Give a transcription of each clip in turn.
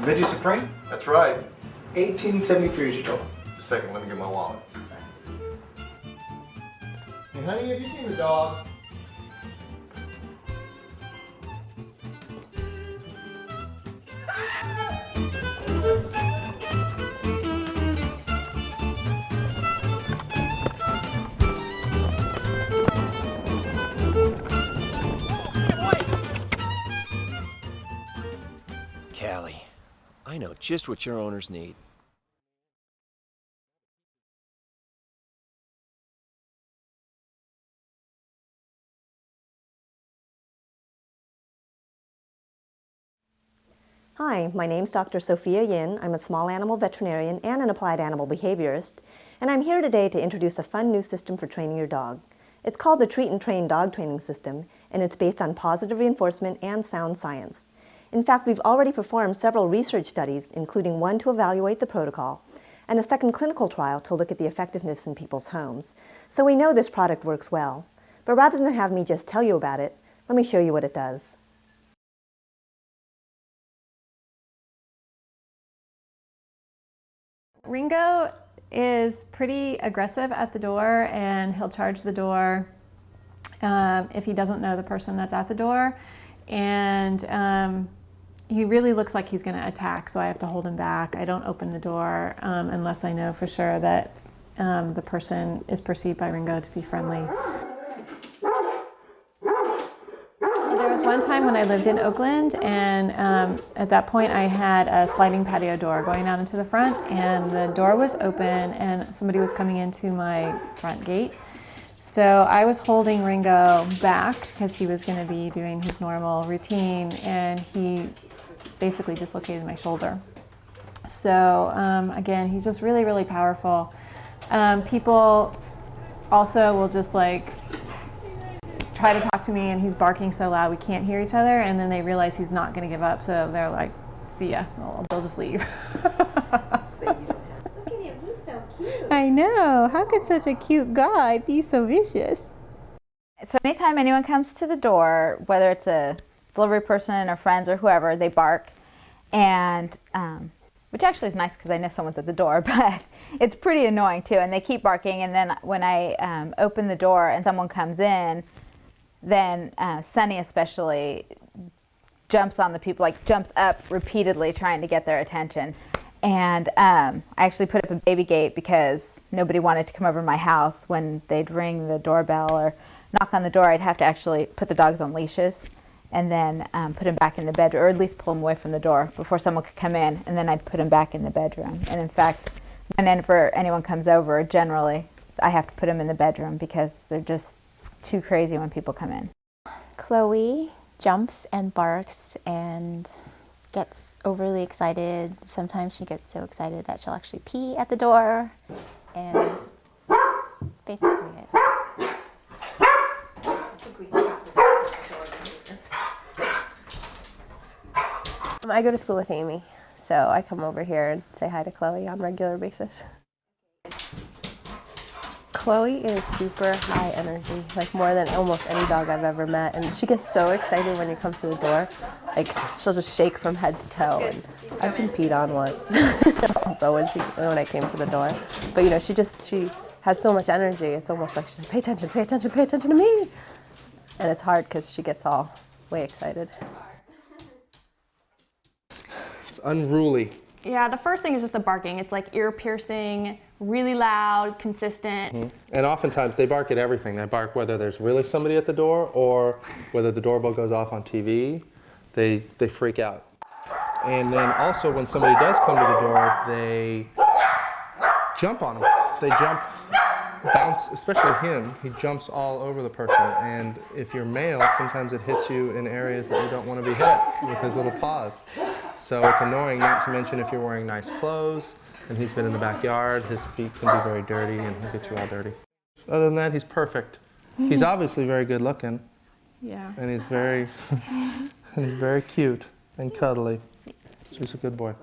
Veggie Supreme? That's right. 1873 is your total. Just a second, let me get my wallet. Hey honey, have you seen the dog? Callie, I know just what your owners need. Hi, my name's Dr. Sophia Yin. I'm a small animal veterinarian and an applied animal behaviorist, and I'm here today to introduce a fun new system for training your dog. It's called the Treat&Train dog training system, and it's based on positive reinforcement and sound science. In fact, we've already performed several research studies, including one to evaluate the protocol, and a second clinical trial to look at the effectiveness in people's homes. So we know this product works well. But rather than have me just tell you about it, let me show you what it does. Ringo is pretty aggressive at the door, and he'll charge the door if he doesn't know the person that's at the door. And he really looks like he's going to attack, so I have to hold him back. I don't open the door unless I know for sure that the person is perceived by Ringo to be friendly. There was one time when I lived in Oakland, and at that point I had a sliding patio door going out into the front, and the door was open and somebody was coming into my front gate. So I was holding Ringo back because he was going to be doing his normal routine, and he basically dislocated my shoulder. So again, he's just really, really powerful. People also will just like try to talk to me, and he's barking so loud we can't hear each other, and then they realize he's not going to give up, so they're like, see ya, they'll just leave. Look at him, he's so cute. I know, how could such a cute guy be so vicious? So anytime anyone comes to the door, whether it's a delivery person or friends or whoever, they bark, and which actually is nice because I know someone's at the door, but it's pretty annoying too, and they keep barking, and then when I open the door and someone comes in, then Sunny especially jumps on the people, like jumps up repeatedly trying to get their attention. And I actually put up a baby gate because nobody wanted to come over to my house. When they'd ring the doorbell or knock on the door, I'd have to actually put the dogs on leashes and then put them back in the bedroom, or at least pull them away from the door before someone could come in, and then I'd put them back in the bedroom. And in fact, whenever anyone comes over, generally I have to put them in the bedroom because they're just too crazy when people come in. Chloe jumps and barks and gets overly excited. Sometimes she gets so excited that she'll actually pee at the door, and that's basically it. I go to school with Amy, so I come over here and say hi to Chloe on a regular basis. Chloe is super high energy, like more than almost any dog I've ever met, and she gets so excited when you come to the door. Like, she'll just shake from head to toe, and I've been peed on once also when I came to the door. But you know, she has so much energy, it's almost like she's like, pay attention, pay attention, pay attention to me. And it's hard because she gets all way excited. It's unruly. Yeah, the first thing is just the barking. It's like ear-piercing, really loud, consistent. Mm-hmm. And oftentimes they bark at everything. They bark whether there's really somebody at the door or whether the doorbell goes off on TV. They freak out. And then also when somebody does come to the door, they jump on them. They jump, bounce, especially him. He jumps all over the person. And if you're male, sometimes it hits you in areas that you don't want to be hit with his little paws. So it's annoying, not to mention if you're wearing nice clothes and he's been in the backyard, his feet can be very dirty and he'll get you all dirty. Other than that, he's perfect. He's obviously very good looking. Yeah. And he's very, and he's very cute and cuddly. So he's a good boy.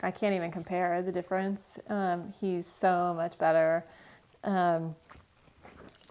I can't even compare the difference. He's so much better.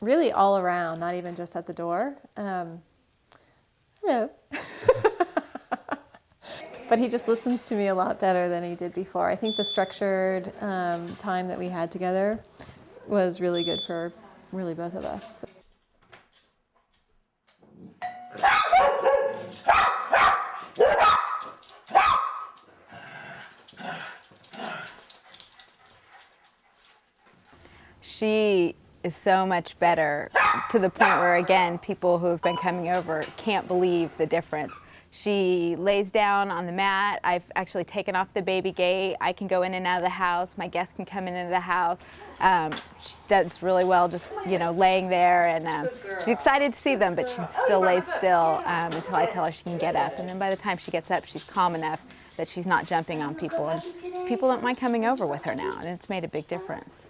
Really all around, not even just at the door. Hello. But he just listens to me a lot better than he did before. I think the structured time that we had together was really good for really both of us. She is so much better, to the point where, again, people who have been coming over can't believe the difference. She lays down on the mat. I've actually taken off the baby gate. I can go in and out of the house. My guests can come in and out of the house. She does really well just, laying there. And she's excited to see them, but she still lays still until I tell her she can get up. And then by the time she gets up, she's calm enough that she's not jumping on people. And people don't mind coming over with her now, and it's made a big difference.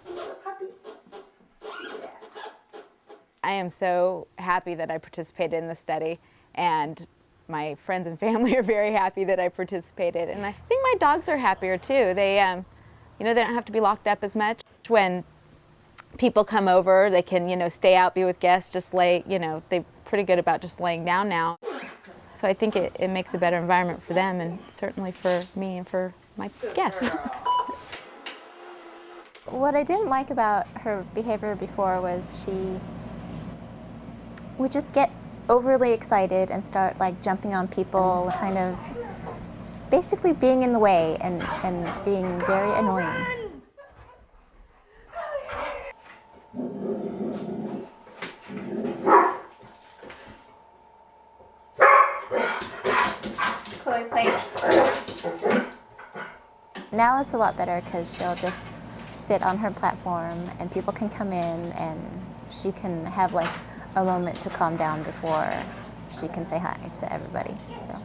I am so happy that I participated in the study, and my friends and family are very happy that I participated, and I think my dogs are happier too. They, they don't have to be locked up as much. When people come over, they can, stay out, be with guests, just lay, they're pretty good about just laying down now. So I think it makes a better environment for them, and certainly for me and for my guests. What I didn't like about her behavior before was she would just get overly excited and start jumping on people, kind of just basically being in the way and being very annoying. Chloe, place. Now it's a lot better because she'll just sit on her platform and people can come in and she can have like a moment to calm down before she can say hi to everybody. So.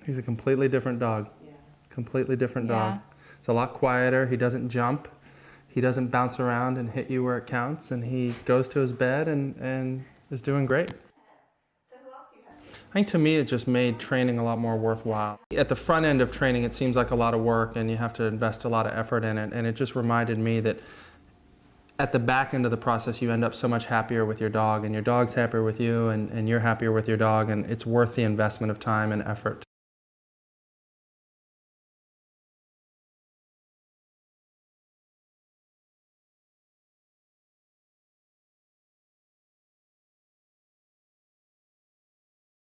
He's a completely different dog. Completely different dog. It's a lot quieter. He doesn't jump. He doesn't bounce around and hit you where it counts. And he goes to his bed and is doing great. I think to me it just made training a lot more worthwhile. At the front end of training it seems like a lot of work and you have to invest a lot of effort in it. And it just reminded me that at the back end of the process you end up so much happier with your dog and your dog's happier with you and you're happier with your dog and it's worth the investment of time and effort.